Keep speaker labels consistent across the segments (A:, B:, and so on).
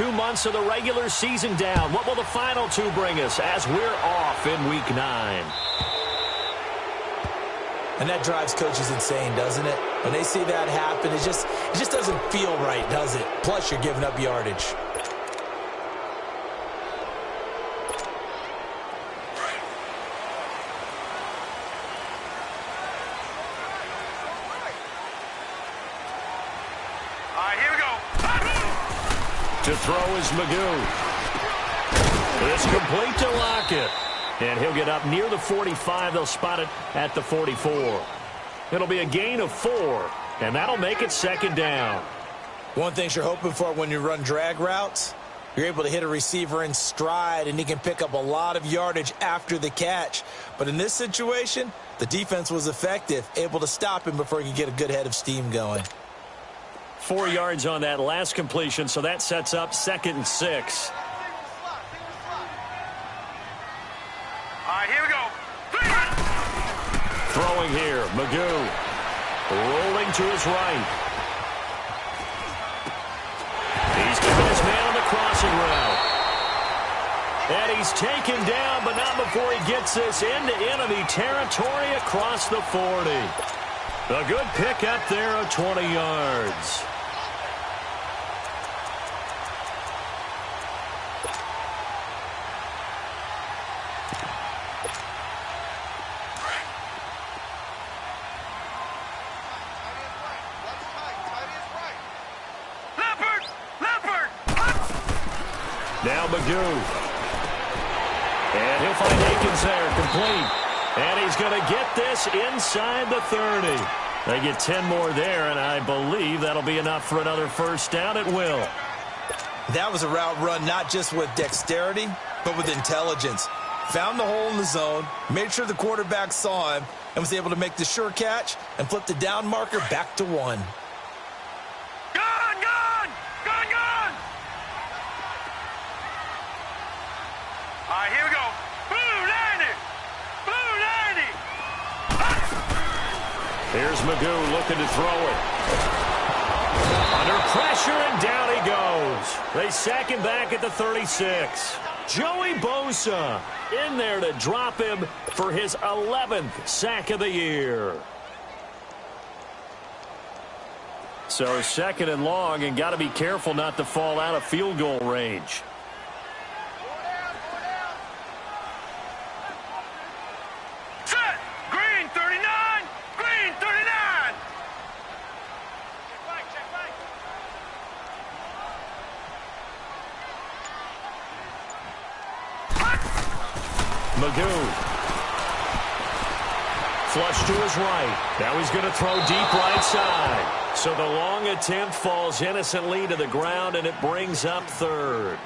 A: 2 months of the regular season down. What will the final two bring us as we're off in Week 9?
B: And that drives coaches insane, doesn't it? When they see that happen, it just doesn't feel right, does it? Plus, you're giving up yardage.
A: To throw is Magoo. It's complete to Lockett. And he'll get up near the 45. They'll spot it at the 44. It'll be a gain of 4, and that'll make it second down.
B: One thing you're hoping for when you run drag routes, you're able to hit a receiver in stride, and he can pick up a lot of yardage after the catch. But in this situation, the defense was effective, able to stop him before he could get a good head of steam going.
A: 4 yards on that last completion, so that sets up 2nd and 6.
C: All right, here we go.
A: Throwing here, Magoo. Rolling to his right. He's given his man on the crossing route. And he's taken down, but not before he gets this into enemy territory across the 40. A good pick up there of 20 yards. Now Magoo. And he'll find Akins there, complete. And he's going to get this inside the 30. They get 10 more there, and I believe that'll be enough for another first down at will.
B: That was a route run not just with dexterity, but with intelligence. Found the hole in the zone, made sure the quarterback saw him, and was able to make the sure catch and flip the down marker back to 1.
C: All right, here we go. Blue 90. Blue 90.
A: Here's Magoo looking to throw it. Under pressure, and down he goes. They sack him back at the 36. Joey Bosa in there to drop him for his 11th sack of the year. So 2nd and long, and got to be careful not to fall out of field goal range. Magoo. Flush to his right. Now he's going to throw deep right side. So the long attempt falls innocently to the ground, and it brings up 3rd.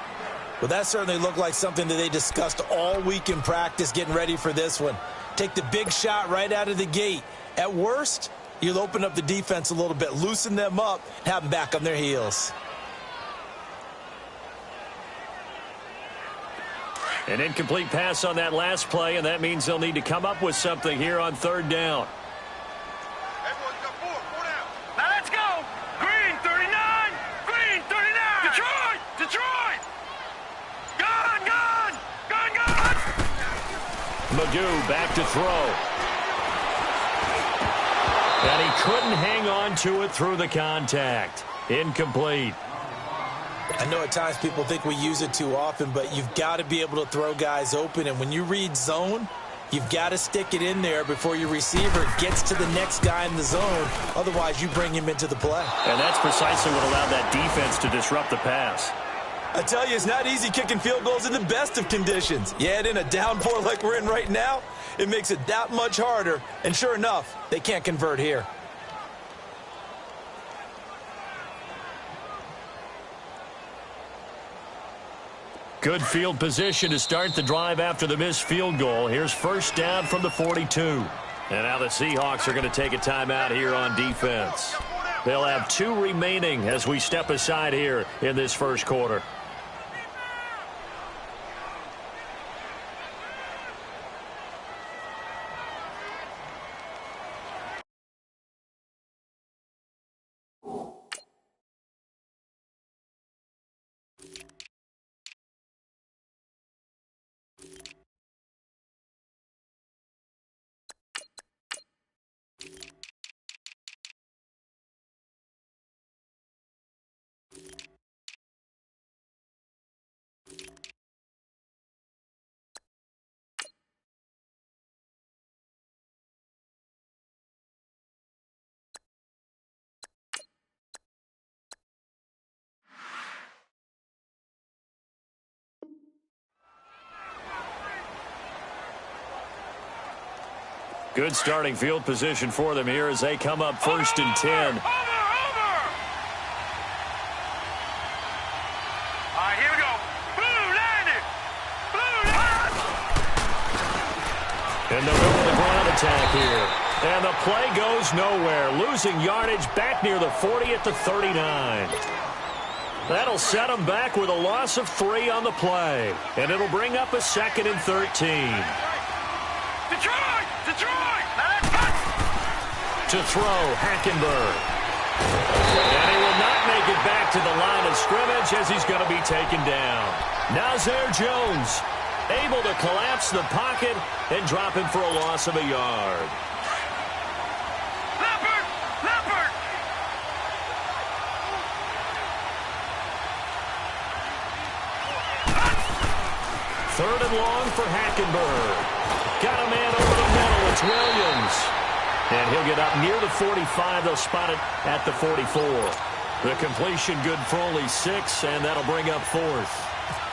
B: Well, that certainly looked like something that they discussed all week in practice getting ready for this one. Take the big shot right out of the gate. At worst, you'll open up the defense a little bit, loosen them up, have them back on their heels.
A: An incomplete pass on that last play, and that means they'll need to come up with something here on 3rd down.
C: Everyone's got 4 down. Now let's go. Green 39. Green 39. Detroit. Detroit. Gone, gone. Gone, gone.
A: Magoo back to throw. And he couldn't hang on to it through the contact. Incomplete.
B: I know at times people think we use it too often, but you've got to be able to throw guys open. And when you read zone, you've got to stick it in there before your receiver gets to the next guy in the zone. Otherwise, you bring him into the play.
A: And that's precisely what allowed that defense to disrupt the pass.
B: I tell you, it's not easy kicking field goals in the best of conditions. You add in a downpour like we're in right now, it makes it that much harder. And sure enough, they can't convert here.
A: Good field position to start the drive after the missed field goal. Here's first down from the 42. And now the Seahawks are going to take a timeout here on defense. They'll have 2 remaining as we step aside here in this first quarter. Good starting field position for them here as they come up 1st and 10.
C: Over! All right, here we go. Blue, landed!
A: And they'll go with the ground attack here. And the play goes nowhere. Losing yardage back near the 40 at the 39. That'll set them back with a loss of 3 on the play. And it'll bring up a 2nd and 13.
C: Detroit!
A: To throw, Hackenberg. And he will not make it back to the line of scrimmage as he's going to be taken down. Nazir Jones able to collapse the pocket and drop him for a loss of a yard.
C: Leopard!
A: 3rd and long for Hackenberg. Got a man over the middle. It's Williams. And he'll get up near the 45. They'll spot it at the 44. The completion good for only 6, and that'll bring up 4th.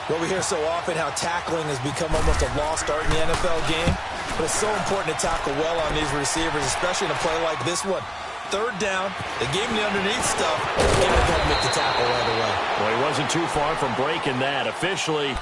B: Well, we hear so often how tackling has become almost a lost art in the NFL game. But it's so important to tackle well on these receivers, especially in a play like this one. 3rd down, they gave him the underneath stuff. They got to make the tackle right away.
A: Well, he wasn't too far from breaking that. Officially,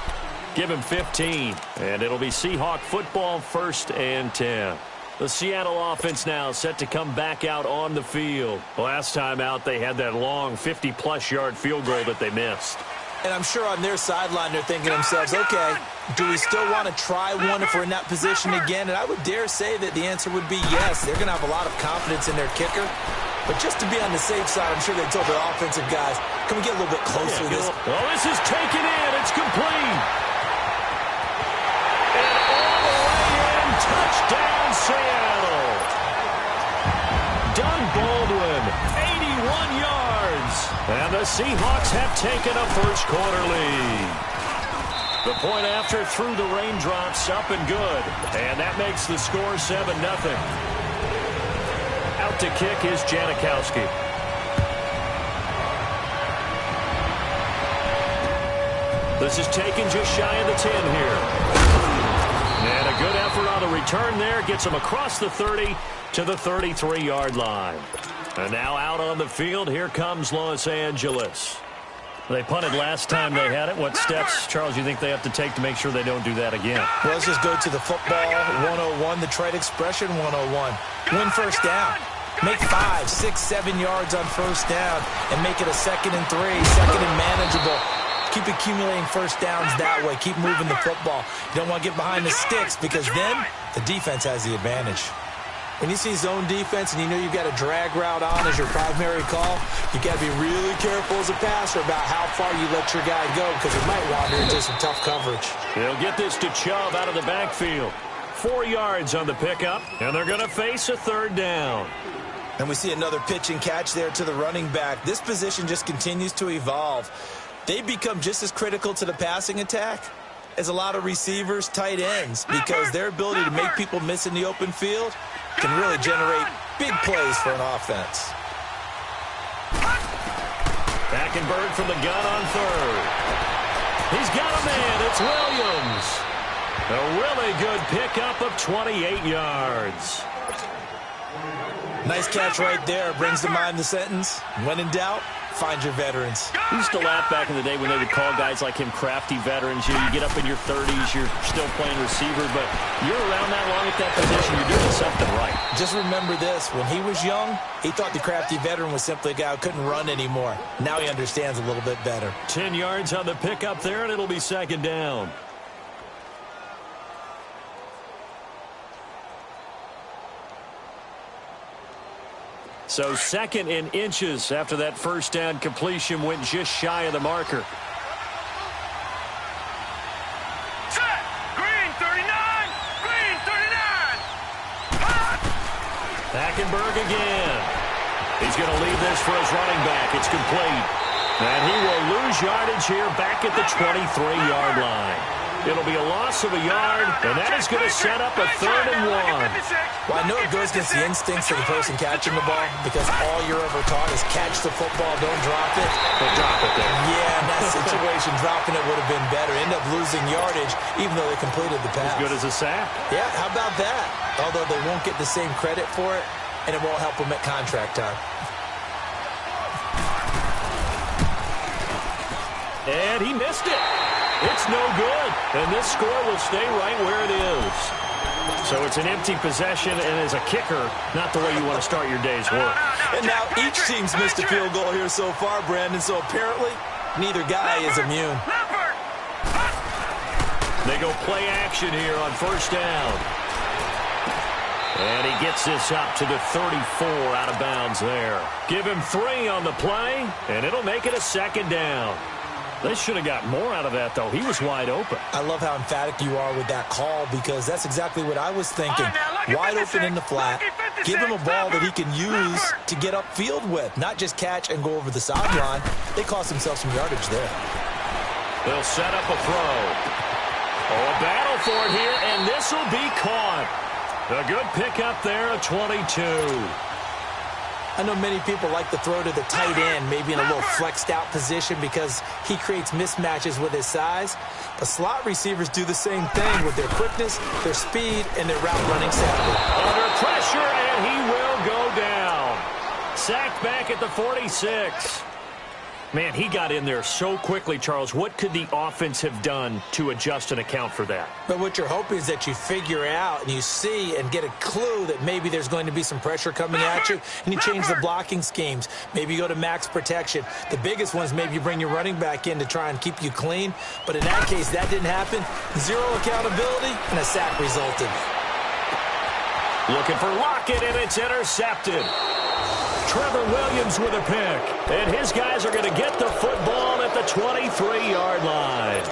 A: give him 15. And it'll be Seahawk football, 1st and 10. The Seattle offense now set to come back out on the field. Last time out, they had that long 50-plus yard field goal that they missed.
B: And I'm sure on their sideline they're thinking to themselves, okay, do we still want to try one if we're in that position again? And I would dare say that the answer would be yes. They're going to have a lot of confidence in their kicker. But just to be on the safe side, I'm sure they told their offensive guys, can we get a little bit closer to this?
A: Oh, this is taken in. It's complete. And all the way in. Touchdown, Seattle. Doug Baldwin, 81 yards. And the Seahawks have taken a first-quarter lead. The point after through the raindrops, up and good. And that makes the score 7-0. Out to kick is Janikowski. This is taken just shy of the 10 here. And a good effort on the return there. Gets him across the 30 to the 33-yard line. And now out on the field, here comes Los Angeles. They punted last time they had it. What steps, Charles, you think they have to take to make sure they don't do that again?
B: Well, let's just go to the football 101, the trade expression 101. Win first down. Make 5, 6, 7 yards on first down and make it a 2nd and 3, 2nd and manageable. Keep accumulating first downs that way. Keep moving the football. You don't want to get behind the sticks because then the defense has the advantage. When you see zone defense and you know you've got a drag route on as your primary call, you got to be really careful as a passer about how far you let your guy go because he might wander into some tough coverage.
A: They'll get this to Chubb out of the backfield. 4 yards on the pickup, and they're going to face a 3rd down.
B: And we see another pitch and catch there to the running back. This position just continues to evolve. They become just as critical to the passing attack as a lot of receivers, tight ends, because their ability to make people miss in the open field can really generate big plays for an offense.
A: Hackenberg from the gun on 3rd. He's got a man. It's Williams. A really good pickup of 28 yards.
B: Nice catch right there. Brings to mind the sentence, when in doubt, find your veterans.
A: We used to laugh back in the day when they would call guys like him crafty veterans. You get up in your 30s, you're still playing receiver, but you're around that long at that position, you're doing something right.
B: Just remember this. When he was young, he thought the crafty veteran was simply a guy who couldn't run anymore. Now he understands a little bit better.
A: 10 yards on the pickup there, and it'll be 2nd down. So 2nd in inches after that first down completion went just shy of the marker.
C: Set. Green 39. Green 39.
A: Hackenberg again. He's going to leave this for his running back. It's complete. And he will lose yardage here back at the 23-yard line. It'll be a loss of a yard, and that is going to set up a 3rd and 1.
B: Well, I know it goes against the instincts of the person catching the ball because all you're ever taught is catch the football, don't drop it.
A: But drop it there.
B: Yeah, in that situation, dropping it would have been better. End up losing yardage, even though they completed the pass.
A: As good as a sack.
B: Yeah, how about that? Although they won't get the same credit for it, and it won't help them at contract time.
A: And he missed it. It's no good. And this score will stay right where it is. So it's an empty possession, and as a kicker, not the way you want to start your day's work.
B: And now each team's missed a field goal here so far, Brandon, so apparently neither guy is immune.
A: They go play action here on 1st down. And he gets this up to the 34 out of bounds there. Give him 3 on the play, and it'll make it a 2nd down. They should have got more out of that, though. He was wide open.
B: I love how emphatic you are with that call because that's exactly what I was thinking. Wide open in the flat. Give him a ball that he can use to get upfield with, not just catch and go over the sideline. They cost themselves some yardage there.
A: They'll set up a throw. Oh, a battle for it here, and this will be caught. A good pickup there, a 22.
B: I know many people like to throw to the tight end, maybe in a little flexed out position because he creates mismatches with his size. But slot receivers do the same thing with their quickness, their speed, and their route running savvy.
A: Under pressure, and he will go down. Sacked back at the 46. Man, he got in there so quickly, Charles. What could the offense have done to adjust and account for that?
B: But what you're hoping is that you figure out and you see and get a clue that maybe there's going to be some pressure coming at you, and you change the blocking schemes. Maybe you go to max protection. The biggest one is maybe you bring your running back in to try and keep you clean. But in that case, that didn't happen. 0 accountability, and a sack resulted.
A: Looking for Lockett, and it's intercepted. Trevor Williams with a pick. And his guys are going to get the football at the 23-yard line.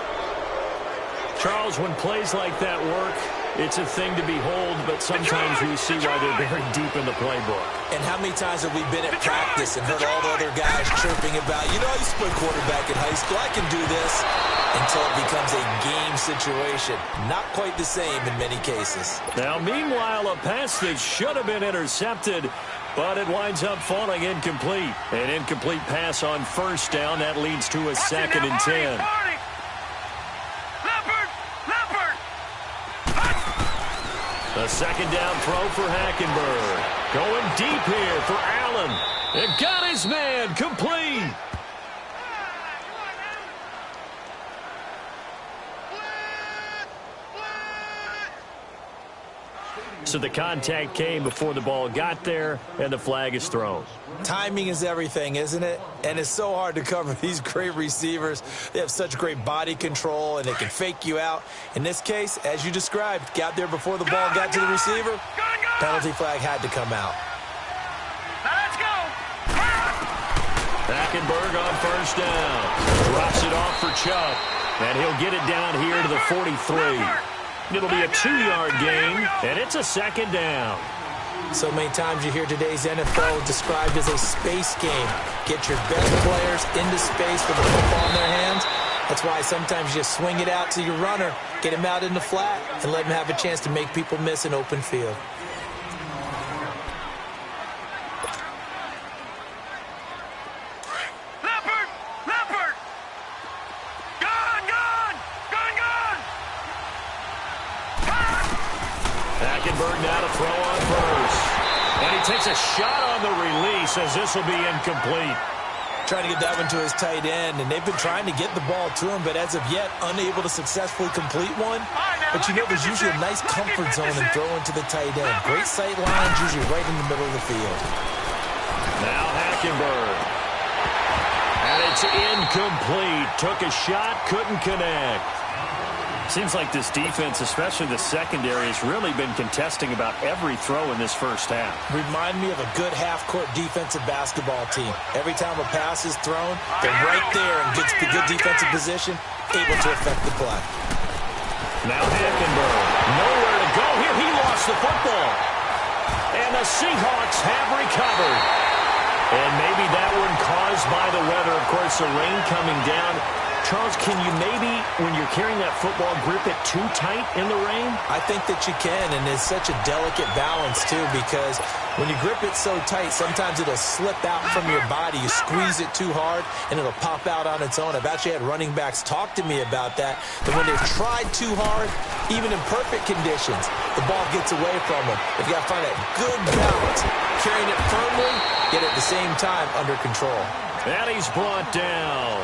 A: Charles, when plays like that work, it's a thing to behold, but sometimes we see why they're very deep in the playbook.
B: And how many times have we been at practice and heard all the other guys chirping about, you know, I used to play quarterback in high school, I can do this, until it becomes a game situation. Not quite the same in many cases.
A: Now, meanwhile, a pass that should have been intercepted, but it winds up falling incomplete. An incomplete pass on 1st down. That leads to a 2nd and 10. A 2nd down throw for Hackenberg. Going deep here for Allen. And got his man complete. So the contact came before the ball got there, and the flag is thrown.
B: Timing is everything, isn't it? And it's so hard to cover these great receivers. They have such great body control, and they can fake you out. In this case, as you described, got there before the ball got to the receiver. Penalty flag had to come out.
C: Let's go.
A: Hackenberg on 1st down. Drops it off for Chubb, and he'll get it down here to the 43. It'll be a 2-yard gain, and it's a 2nd down.
B: So many times you hear today's NFL described as a space game. Get your best players into space with the football in their hands. That's why sometimes you just swing it out to your runner, get him out in the flat, and let him have a chance to make people miss an open field.
A: Hackenberg now to throw on 1st. And he takes a shot on the release as this will be incomplete.
B: Trying to get that one to his tight end, and they've been trying to get the ball to him, but as of yet, unable to successfully complete one. But you know, there's usually a nice comfort zone in throwing to the tight end. Great sight lines, usually right in the middle of the field.
A: Now Hackenberg. And it's incomplete. Took a shot, couldn't connect. Seems like this defense, especially the secondary, has really been contesting about every throw in this first half.
B: Remind me of a good half-court defensive basketball team. Every time a pass is thrown, they're right there and gets the good defensive position, able to affect the play.
A: Now Hackenberg, nowhere to go here. He lost the football. And the Seahawks have recovered. And maybe that one caused by the weather. Of course, the rain coming down. Charles, can you maybe, when you're carrying that football, grip it too tight in the rain?
B: I think that you can, and it's such a delicate balance, too, because when you grip it so tight, sometimes it'll slip out from your body. You squeeze it too hard, and it'll pop out on its own. I've actually had running backs talk to me about that when they've tried too hard, even in perfect conditions, the ball gets away from them. If you got to find that good balance, carrying it firmly, yet at the same time under control.
A: And he's brought down.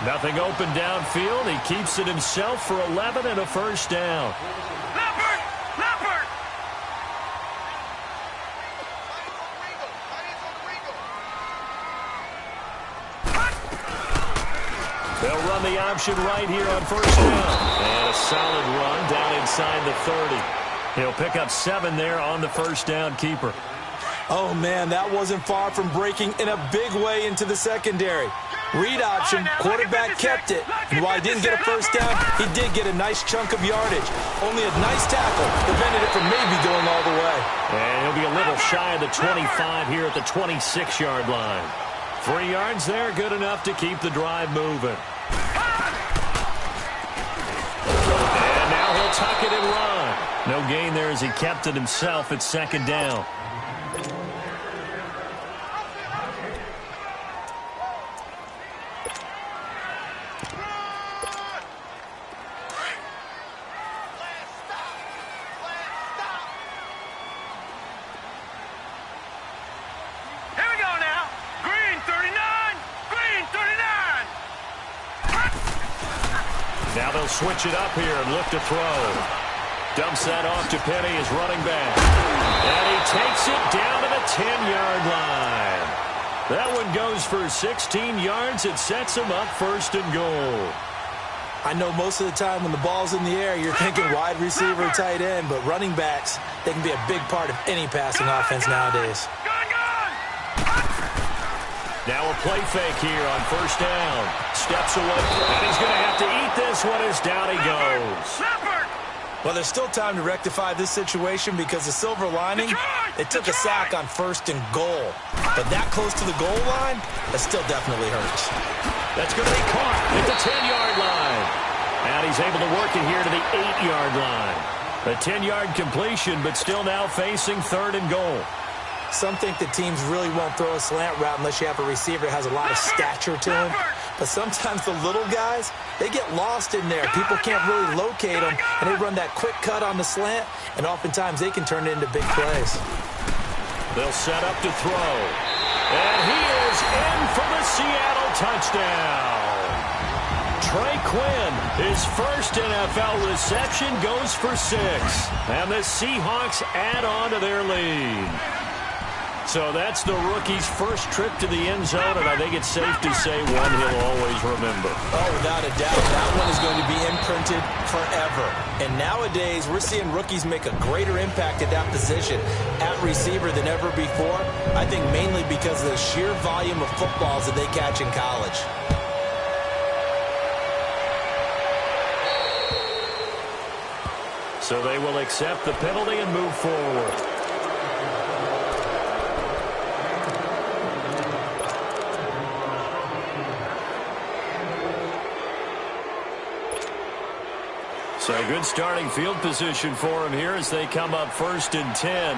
A: Nothing open downfield. He keeps it himself for 11 and a first down.
C: Leopard! Leopard!
A: They'll run the option right here on first down. And a solid run down inside the 30. He'll pick up 7 there on the first down keeper.
B: Oh, man, that wasn't far from breaking in a big way into the secondary. Read option, quarterback kept it. And while he didn't get a first down, he did get a nice chunk of yardage. Only a nice tackle prevented it from maybe going all the way.
A: And he'll be a little shy of the 25 here at the 26-yard line. 3 yards there, good enough to keep the drive moving. And now he'll tuck it and run. No gain there as he kept it himself at second down. Now they'll switch it up here and look to throw. Dumps that off to Penny as running back. And he takes it down to the 10-yard line. That one goes for 16 yards. It sets him up first and goal.
B: I know most of the time when the ball's in the air, you're thinking wide receiver, tight end, but running backs, they can be a big part of any passing offense nowadays.
A: Now a play fake here on first down. Steps away, and he's going to have to eat this one as down he goes.
B: Well, there's still time to rectify this situation because the silver lining, it took a sack on first and goal. But that close to the goal line, that still definitely hurts.
A: That's going to be caught at the 10-yard line. And he's able to work it here to the 8-yard line. A 10-yard completion, but still now facing third and goal.
B: Some think that teams really won't throw a slant route unless you have a receiver that has a lot of stature to him. But sometimes the little guys, they get lost in there. People can't really locate them, and they run that quick cut on the slant, and oftentimes they can turn it into big plays.
A: They'll set up to throw. And he is in for the Seattle touchdown. Trey Quinn, his first NFL reception, goes for 6. And the Seahawks add on to their lead. So that's the rookie's first trip to the end zone, and I think it's safe to say one he'll always remember.
B: Oh, without a doubt, that one is going to be imprinted forever. And nowadays, we're seeing rookies make a greater impact at that position at receiver than ever before. I think mainly because of the sheer volume of footballs that they catch in college.
A: So they will accept the penalty and move forward. So good starting field position for him here as they come up first and 10.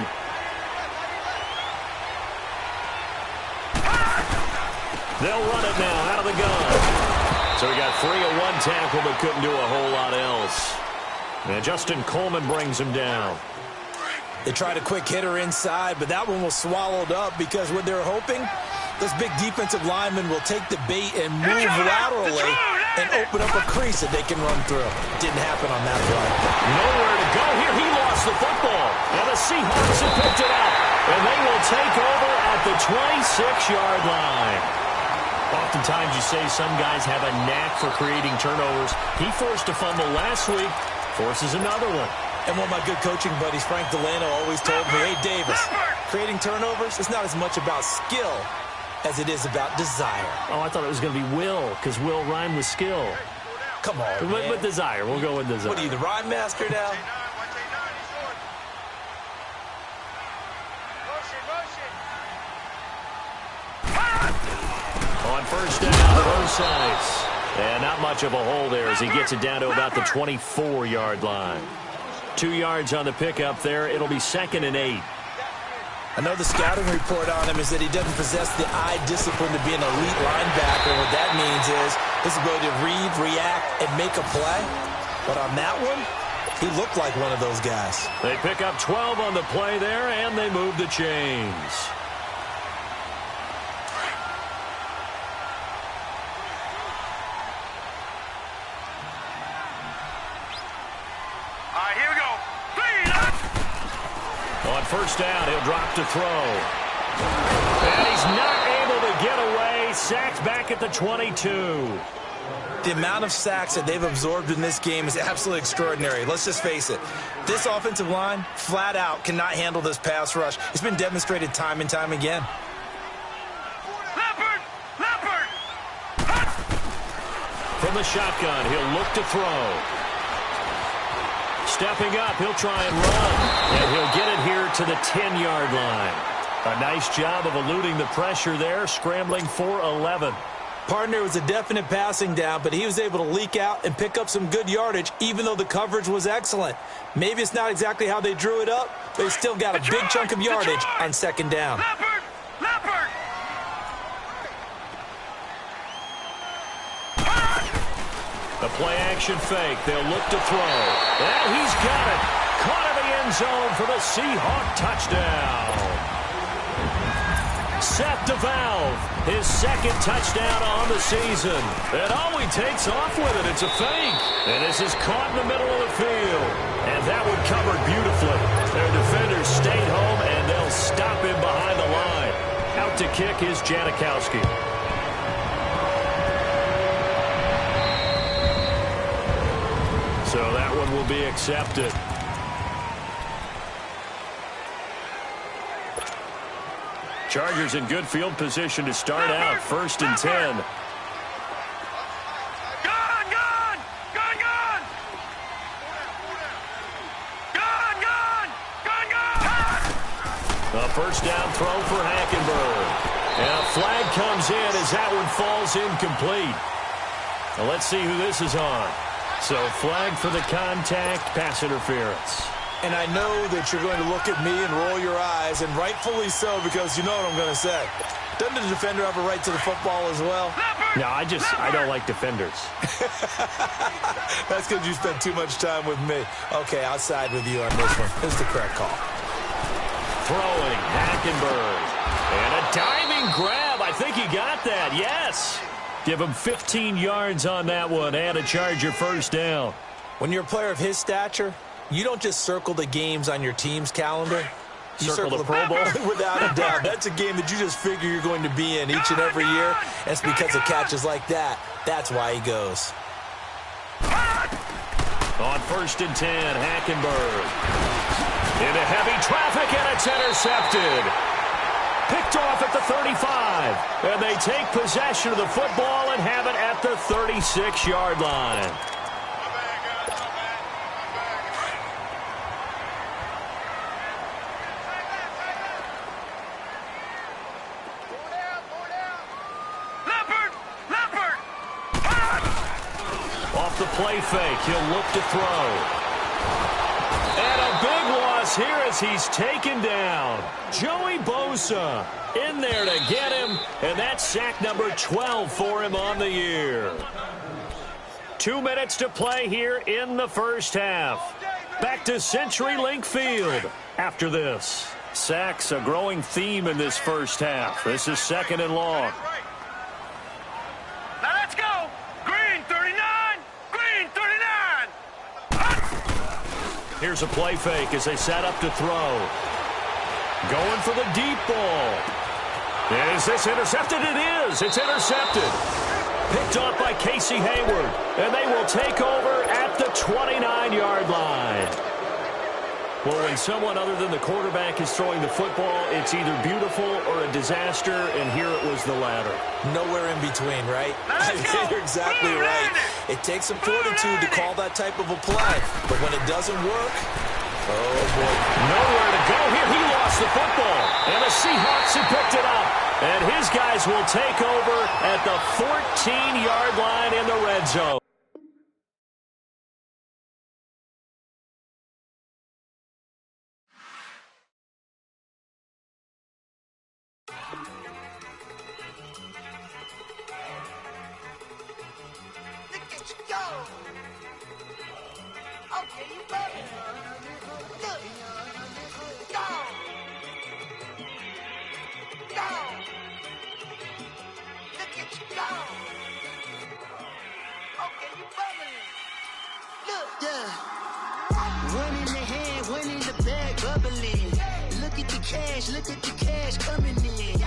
A: They'll run it now out of the gun. So he got 3 of 1 tackle but couldn't do a whole lot else. And Justin Coleman brings him down.
B: They tried a quick hitter inside, but that one was swallowed up because what they're hoping, those big defensive linemen will take the bait and move laterally and open up a crease that they can run through. Didn't happen on that play.
A: Nowhere to go here. He lost the football. And the Seahawks have picked it up. And they will take over at the 26-yard line. Oftentimes you say some guys have a knack for creating turnovers. He forced a fumble last week, forces another one.
B: And one of my good coaching buddies, Frank Delano, always told me, hey, Davis, creating turnovers is not as much about skill as it is about desire.
A: Oh, I thought it was going to be will, because will rhyme with skill.
B: Come on, man.
A: With desire. We'll go with desire.
B: What are you, the rhyme master now?
A: On first down, both sides. And not much of a hole there as he gets it down to about the 24-yard line. 2 yards on the pickup there. It'll be 2nd and 8.
B: I know the scouting report on him is that he doesn't possess the eye discipline to be an elite linebacker. What that means is his ability to read, react, and make a play. But on that one, he looked like one of those guys.
A: They pick up 12 on the play there, and they move the chains.
C: All right, here we go.
A: On first down, he'll drop to throw. And he's not able to get away. Sacked back at the 22.
B: The amount of sacks that they've absorbed in this game is absolutely extraordinary. Let's just face it. This offensive line, flat out, cannot handle this pass rush. It's been demonstrated time and time again.
C: Leopard! Leopard!
A: From the shotgun, he'll look to throw. Stepping up, he'll try and run. And he'll get it here to the 10-yard line. A nice job of eluding the pressure there, scrambling for 11.
B: Partner was a definite passing down, but he was able to leak out and pick up some good yardage, even though the coverage was excellent. Maybe it's not exactly how they drew it up, but he still got a big chunk of yardage on second down.
C: Leopard! Leopard!
A: The play-action fake. They'll look to throw. And he's got it. Caught in the end zone for the Seahawk touchdown. Seth DeValve, his 2nd touchdown on the season. And he takes off with it. It's a fake. And this is caught in the middle of the field. And that one covered beautifully. Their defenders stayed home, and they'll stop him behind the line. Out to kick is Janikowski. So that one will be accepted. Chargers in good field position to start out. 1st and 10.
C: Gun! Gun! Gun! Gun! Gun! Gun! Gun! Gun!
A: A first down throw for Hackenberg. And a flag comes in as that one falls incomplete. Now let's see who this is on. So flag for the contact, pass interference.
B: And I know that you're going to look at me and roll your eyes, and rightfully so, because you know what I'm going to say. Doesn't the defender have a right to the football as well?
A: No, I don't like defenders.
B: That's because you spent too much time with me. Okay, I'll side with you on this one. This is the correct call.
A: Throwing, Hackenberg. And a diving grab. I think he got that, yes. Give him 15 yards on that one and a Charger first down.
B: When you're a player of his stature, you don't just circle the games on your team's calendar. You
A: circle the Pro Bowl?
B: Without a doubt. That's a game that you just figure you're going to be in each and every year. And it's because of catches like that. That's why he goes.
A: On 1st and 10, Hackenberg. Into heavy traffic, and it's intercepted. Picked off at the 35. And they take possession of the football and have it at the 36-yard line. The play fake. He'll look to throw. And a big loss here as he's taken down. Joey Bosa in there to get him. And that's sack number 12 for him on the year. 2 minutes to play here in the first half. Back to CenturyLink Field after this. Sacks a growing theme in this first half. This is 2nd and long.
C: Now let's go. Green 39.
A: Here's a play fake as they set up to throw. Going for the deep ball. Is this intercepted? It is. It's intercepted. Picked off by Casey Hayward. And they will take over at the 29-yard line. Well, when someone other than the quarterback is throwing the football, it's either beautiful or a disaster, and here it was the latter.
B: Nowhere in between, right? You're exactly right. It takes some fortitude to call that type of a play, but when it doesn't work, oh boy.
A: Nowhere to go here. He lost the football, and the Seahawks have picked it up. And his guys will take over at the 14-yard line in the red zone.
C: Okay, you got it. Look. Go. Go. Look at you go. Okay, you bubbling. Look. Yeah. One in the hand, one in the bag, bubbling. Look at the cash coming in.